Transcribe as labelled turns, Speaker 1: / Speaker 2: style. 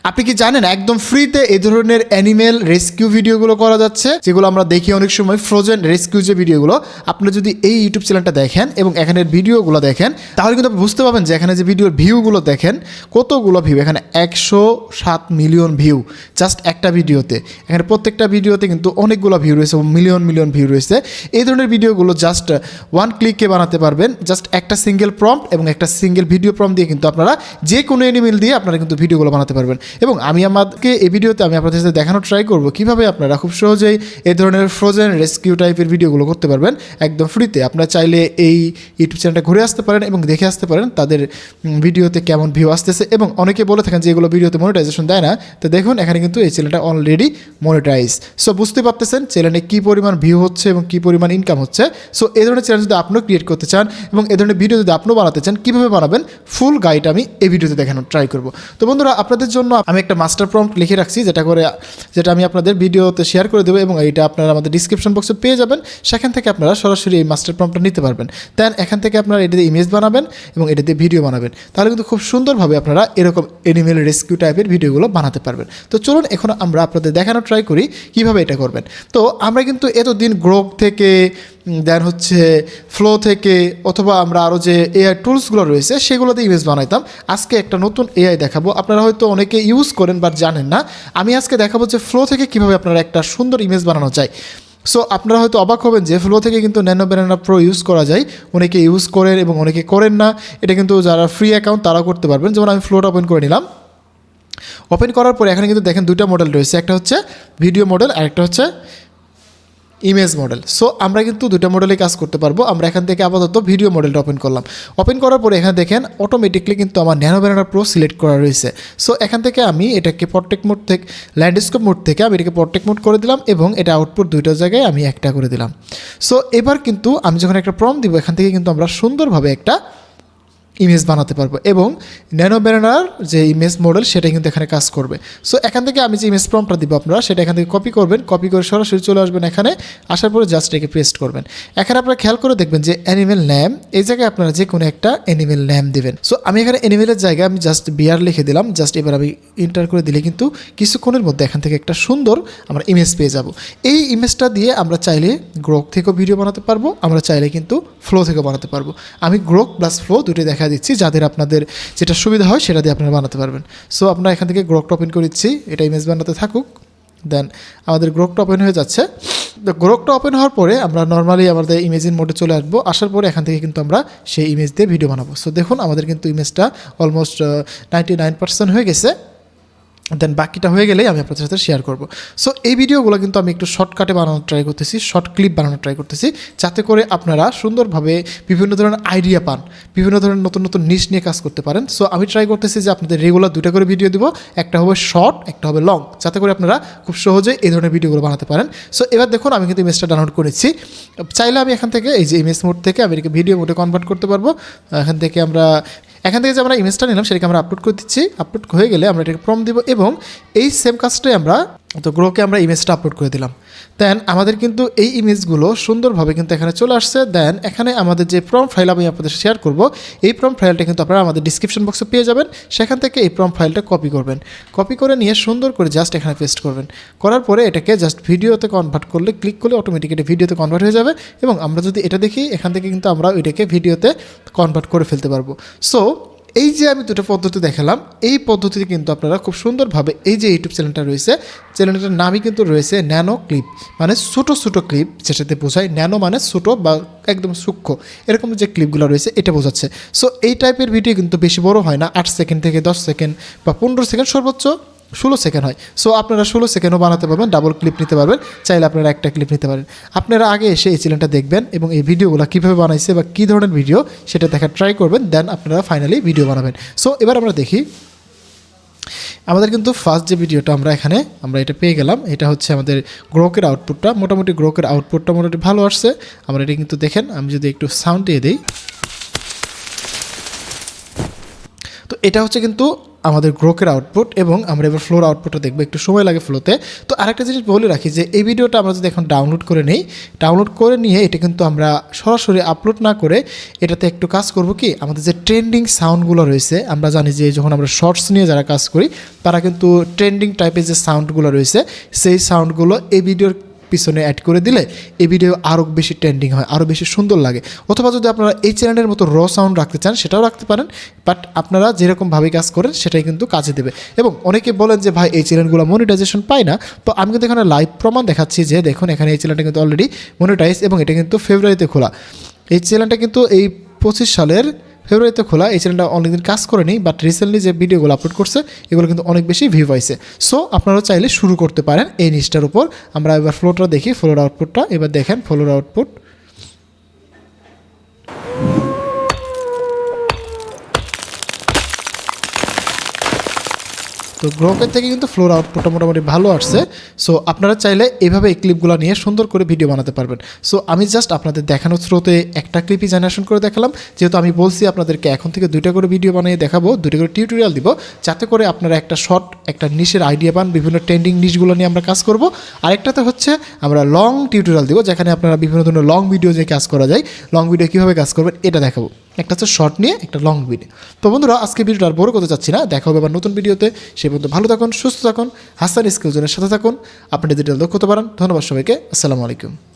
Speaker 1: আপনি কি জানেন একদম ফ্রিতে এই ধরনের অ্যানিমেল রেস্কিউ ভিডিওগুলো করা যাচ্ছে, যেগুলো আমরা দেখি অনেক সময় ফ্রোজেন রেস্কিউ যে ভিডিওগুলো। আপনি যদি এই ইউটিউব চ্যানেলটা দেখেন এবং এখানের ভিডিওগুলো দেখেন, তাহলে কিন্তু আপনি বুঝতে পারবেন যে এখানে যে ভিডিওর ভিউগুলো দেখেন কতগুলো ভিউ। এখানে 107 মিলিয়ন ভিউ জাস্ট একটা ভিডিওতে। এখানে প্রত্যেকটা ভিডিওতে কিন্তু অনেকগুলো ভিউ রয়েছে, মিলিয়ন মিলিয়ন ভিউ রয়েছে। এই ধরনের ভিডিওগুলো জাস্ট ওয়ান ক্লিকে বানাতে পারবেন, জাস্ট একটা সিঙ্গেল প্রম্পট এবং একটা সিঙ্গেল ভিডিও প্রম্পট দিয়ে কিন্তু আপনারা যে কোনো অ্যানিমেল দিয়ে আপনারা কিন্তু ভিডিওগুলো বানাতে পারবেন। এবং আমি আমাদেরকে এই ভিডিওতে আমি আপনাদের সাথে দেখানোর ট্রাই করব কীভাবে আপনারা খুব সহজেই এই ধরনের ফ্রোজেন রেস্কিউ টাইপের ভিডিওগুলো করতে পারবেন একদম ফ্রিতে। আপনারা চাইলে এই ইউটিউব চ্যানেলটা ঘুরে আসতে পারেন এবং দেখে আসতে পারেন তাদের ভিডিওতে কেমন ভিউ আসতেছে। এবং অনেকে বলে থাকেন যে এগুলো ভিডিওতে মনিটাইজেশন দেয় না, তো দেখুন এখানে কিন্তু এই চ্যানেলটা অলরেডি মনিটাইজ। সো বুঝতে পারতেছেন চ্যানেলে কী পরিমাণ ভিউ হচ্ছে এবং কী পরিমাণ ইনকাম হচ্ছে। সো এই ধরনের চ্যানেল যদি আপনিও ক্রিয়েট করতে চান এবং এই ধরনের ভিডিও যদি আপনিও বানাতে চান, কীভাবে বানাবেন ফুল গাইড আমি এই ভিডিওতে দেখানোর ট্রাই করব। তো বন্ধুরা, আপনাদের জন্য আমি একটা মাস্টার প্রম্পট লিখে রাখছি, যেটা আমি আপনাদের ভিডিওতে শেয়ার করে দেবো এবং এইটা আপনারা আমাদের ডিসক্রিপশন বক্সে পেয়ে যাবেন। সেখান থেকে আপনারা সরাসরি এই মাস্টার প্রম্পটটা নিতে পারবেন। দেন এখান থেকে আপনারা এটা দিয়ে ইমেজ বানাবেন এবং এটা দিয়ে ভিডিও বানাবেন, তাহলে কিন্তু খুব সুন্দরভাবে আপনারা এরকম অ্যানিমেল রেস্কিউ টাইপের ভিডিওগুলো বানাতে পারবেন। তো চলুন এখন আমরা আপনাদের দেখানোর ট্রাই করি কীভাবে এটা করবেন। তো আমরা কিন্তু এতদিন গ্রোক থেকে, দেন হচ্ছে ফ্লো থেকে, অথবা আমরা আরও যে এআই টুলসগুলো রয়েছে সেগুলোতে ইমেজ বানাইতাম। আজকে একটা নতুন এআই দেখাবো, আপনারা হয়তো অনেকে ইউজ করেন বাট জানেন না। আমি আজকে দেখাবো যে ফ্লো থেকে কীভাবে আপনারা একটা সুন্দর ইমেজ বানানো যায়। সো আপনারা হয়তো অবাক হবেন যে ফ্লো থেকে কিন্তু ন্যানো ব্যানানা প্রো ইউজ করা যায়। অনেকে ইউজ করেন এবং অনেকে করেন না। এটা কিন্তু যারা ফ্রি অ্যাকাউন্ট তারা করতে পারবেন। যেমন আমি ফ্লোটা ওপেন করে নিলাম। ওপেন করার পরে এখানে কিন্তু দেখেন দুটো মডেল রয়েছে, একটা হচ্ছে ভিডিও মডেল আর একটা হচ্ছে ইমেজ মডেল। সো আমরা কিন্তু দুটো মডেলে কাজ করতে পারবো। আমরা এখান থেকে আপাতত ভিডিও মডেলটা ওপেন করলাম। ওপেন করার পরে এখানে দেখেন অটোমেটিকলি কিন্তু আমার ন্যানো ব্যানানা প্রো সিলেক্ট করা রয়েছে। সো এখান থেকে আমি এটাকে পোর্ট্রেট মোড থেকে, ল্যান্ডস্কেপ মোড থেকে আমি এটাকে পোর্ট্রেট মোড করে দিলাম এবং এটা আউটপুট দুইটা জায়গায় আমি একটা করে দিলাম। সো এবার কিন্তু আমি যখন একটা প্রম্পট দিব, এখান থেকে কিন্তু আমরা সুন্দরভাবে একটা ইমেজ বানাতে পারবো এবং ন্যানো ব্যানানার যে ইমেজ মডেল সেটা কিন্তু এখানে কাজ করবে। সো এখান থেকে আমি যে ইমেজ প্রম্পটটা দিব আপনারা সেটা এখান থেকে কপি করবেন, কপি করে সরাসরি চলে আসবেন এখানে। আসার পরে জাস্ট একে পেস্ট করবেন। এখানে আপনারা খেয়াল করে দেখবেন যে অ্যানিমেল নেম, এই জায়গায় আপনারা যে কোনো একটা অ্যানিমেল নেম দিবেন। সো আমি এখানে অ্যানিমেলের জায়গায় আমি জাস্ট বিয়ার লিখে দিলাম। জাস্ট এবার আমি ইন্টার করে দিলে কিন্তু কিছুক্ষণের মধ্যে এখান থেকে একটা সুন্দর আমরা ইমেজ পেয়ে যাব। এই ইমেজটা দিয়ে আমরা চাইলে গ্রোক থেকেও ভিডিও বানাতে পারবো, আমরা চাইলে কিন্তু ফ্লো থেকেও বানাতে পারবো। আমি গ্রোক প্লাস ফ্লো দুটোই দেখা দিচ্ছি, যাদের আপনাদের যেটা সুবিধা হয় সেটা দিয়ে আপনারা বানাতে পারবেন। সো আপনারা এখান থেকে গ্রোকটা ওপেন করে দিচ্ছি, এটা ইমেজ বানাতে থাকুক। দেন আমাদের গ্রোকটা ওপেন হয়ে যাচ্ছে। তো গ্রোকটা ওপেন হওয়ার পরে আমরা নর্মালি আমাদের ইমেজিং মোডে চলে আসবো। আসার পরে এখান থেকে কিন্তু আমরা সেই ইমেজ দিয়ে ভিডিও বানাবো। সো দেখুন আমাদের কিন্তু ইমেজটা অলমোস্ট 99% হয়ে গেছে। দেন বাকিটা হয়ে গেলেই আমি আপনাদের সাথে শেয়ার করব। সো এই ভিডিওগুলো কিন্তু আমি একটু শর্টকাটে বানানোর ট্রাই করতেছি, শর্ট ক্লিপ বানানোর ট্রাই করতেছি, যাতে করে আপনারা সুন্দরভাবে বিভিন্ন ধরনের আইডিয়া পান, বিভিন্ন ধরনের নতুন নতুন নিশ নিয়ে কাজ করতে পারেন। সো আমি ট্রাই করতেছি যে আপনাদের রেগুলার দুটো করে ভিডিও দিব, একটা হবে শর্ট, একটা হবে লং, যাতে করে আপনারা খুব সহজেই এই ধরনের ভিডিওগুলো বানাতে পারেন। সো এবার দেখুন আমি কিন্তু ইমেজটা ডাউনলোড করেছি। চাইলে আমি এখান থেকে এই যে ইমেজ মোড থেকে আমি এটাকে ভিডিও মোডে কনভার্ট করতে পারবো। এখান থেকে যে আমরা ইমেজটা নিলাম সেটাকে আমরা আপলোড করে দিচ্ছি। আপলোড হয়ে গেলে আমরা এটাকে প্রম্পট দিব এবং এই সেম কাজটাই আমরা তো গ্রোকে আমরা ইমেজটা আপলোড করে দিলাম। দেন আমাদের কিন্তু এই ইমেজগুলো সুন্দরভাবে কিন্তু এখানে চলে আসছে। দেন এখানে আমাদের যে প্রম্পট ফাইল আমি আপনাদের শেয়ার করব, এই প্রম্পট ফাইলটা কিন্তু আপনারা আমাদের ডিসক্রিপশন বক্সে পেয়ে যাবেন। সেখান থেকে এই প্রম্পট ফাইলটা কপি করবেন, কপি করে নিয়ে সুন্দর করে জাস্ট এখানে পেস্ট করবেন। করার পরে এটাকে জাস্ট ভিডিওতে কনভার্ট করলে, ক্লিক করলে অটোমেটিক এটা ভিডিওতে কনভার্ট হয়ে যাবে এবং আমরা যদি এটা দেখি এখান থেকে কিন্তু আমরা এটাকে ভিডিওতে কনভার্ট করে ফেলতে পারবো। সো এই যে আমি দুটো পদ্ধতি দেখালাম, এই পদ্ধতিতে কিন্তু আপনারা খুব সুন্দরভাবে এই যে ইউটিউব চ্যানেলটা রয়েছে, চ্যানেলটার নামই কিন্তু রয়েছে ন্যানো ক্লিপ, মানে ছোটো ছোটো ক্লিপ, যেটাতে বোঝায় ন্যানো মানে ছোটো বা একদম সূক্ষ্ম, এরকম যে ক্লিপগুলো রয়েছে এটা বোঝাচ্ছে। সো এই টাইপের ভিডিও কিন্তু বেশি বড় হয় না, 8 সেকেন্ড থেকে 10 সেকেন্ড বা 15 সেকেন্ড, সর্বোচ্চ 16 সেকেন্ড হয়। সো আপনারা 16 সেকেন্ডও বানাতে পারবেন, ডাবল ক্লিপ নিতে পারবেন, চাইলে আপনারা একটা ক্লিপ নিতে পারেন। আপনারা আগে এসে এই চ্যানেলটা দেখবেন এবং এই ভিডিওগুলো কীভাবে বানাইছে বা কী ধরনের ভিডিও সেটা দেখার ট্রাই করবেন। দেন আপনারা ফাইনালি ভিডিও বানাবেন। সো এবার আমরা দেখি আমাদের কিন্তু ফার্স্ট যে ভিডিওটা আমরা এটা পেয়ে গেলাম। এটা হচ্ছে আমাদের গ্রোকের আউটপুটটা, মোটামুটি গ্রোকের আউটপুটটা মোটামুটি ভালো আসছে। আমরা এটা কিন্তু দেখেন, আমি যদি একটু সাউন্ড দিয়ে দিই, তো এটা হচ্ছে কিন্তু আমাদের গ্রোকের আউটপুট এবং আমরা এবার ফ্লোর আউটপুটটা দেখবো, একটু সময় লাগে ফ্লোতে। তো আরেকটা জিনিস বলে রাখি যে এই ভিডিওটা আমরা যদি এখন ডাউনলোড করে নিই, ডাউনলোড করে নিয়ে এটা কিন্তু আমরা সরাসরি আপলোড না করে এটাতে একটু কাজ করব কি, আমাদের যে ট্রেন্ডিং সাউন্ডগুলো রয়েছে, আমরা জানি যে যখন আমরা শর্টস নিয়ে যারা কাজ করি তারা কিন্তু ট্রেন্ডিং টাইপের যে সাউন্ডগুলো রয়েছে সেই সাউন্ডগুলো এই ভিডিওর পিছনে অ্যাড করে দিলে এই ভিডিও আরও বেশি ট্রেন্ডিং হয়, আরও বেশি সুন্দর লাগে। অথবা যদি আপনারা এই চ্যানেলের মতো র সাউন্ড রাখতে চান সেটাও রাখতে পারেন, বাট আপনারা যেরকমভাবে কাজ করেন সেটাই কিন্তু কাজে দেবে। এবং অনেকে বলেন যে ভাই এই চ্যানেলগুলো মনিটাইজেশন পায় না, তো আমি কিন্তু এখানে লাইভ প্রমাণ দেখাচ্ছি যে দেখুন এখানে এই চ্যানেলটা কিন্তু অলরেডি মনিটাইজ এবং এটা কিন্তু ফেব্রুয়ারিতে খোলা। এই চ্যানেলটা কিন্তু এই 25 সালের ফেব্রুয়ারিতে খোলা। এই চ্যানেলটা অনেকদিন কাজ করেনি, বাট রিসেন্টলি যে ভিডিওগুলো আপলোড করছে এগুলো কিন্তু অনেক বেশি ভিউ পাইছে। সো আপনারাও চাইলে শুরু করতে পারেন এই নিচটার উপর। আমরা এবার ফ্লোটা দেখি, ফ্লোর আউটপুটটা এবার দেখেন, ফ্লোর আউটপুট। তো গ্রোকের থেকে কিন্তু ফ্লোর আউটপুটটা মোটামুটি ভালো আসছে। সো আপনারা চাইলে এইভাবে এই ক্লিপগুলো নিয়ে সুন্দর করে ভিডিও বানাতে পারবেন। সো আমি জাস্ট আপনাদের দেখানোর স্রোতে একটা ক্লিপই জেনারেশন করে দেখালাম, যেহেতু আমি বলছি আপনাদেরকে এখন থেকে 2টা করে ভিডিও বানিয়ে দেখাবো, 2টা করে টিউটোরিয়াল দিব, যাতে করে আপনারা একটা শর্ট একটা নিশের আইডিয়া পান। বিভিন্ন ট্রেন্ডিং নিশগুলো নিয়ে আমরা কাজ করব। আরেকটাতে হচ্ছে আমরা লং টিউটোরিয়াল দিব, যেখানে আপনারা বিভিন্ন ধরনের লং ভিডিও যে কাজ করা যায়, লং ভিডিও কীভাবে কাজ করবেন এটা দেখাবো। একটা হচ্ছে শর্ট নিয়ে, একটা লং ভিডিও। তো বন্ধুরা আজকে ভিডিওটা আর বড় করতে চাচ্ছি না, দেখা হবে আবার নতুন ভিডিওতে। সেই পর্যন্ত ভালো থাকুন, সুস্থ থাকুন, হাসান স্কিল জোনের সাথে থাকুন, আপনি ডিজিটাল দক্ষতা বাড়ান। ধন্যবাদ সবাইকে, আসসালামু আলাইকুম।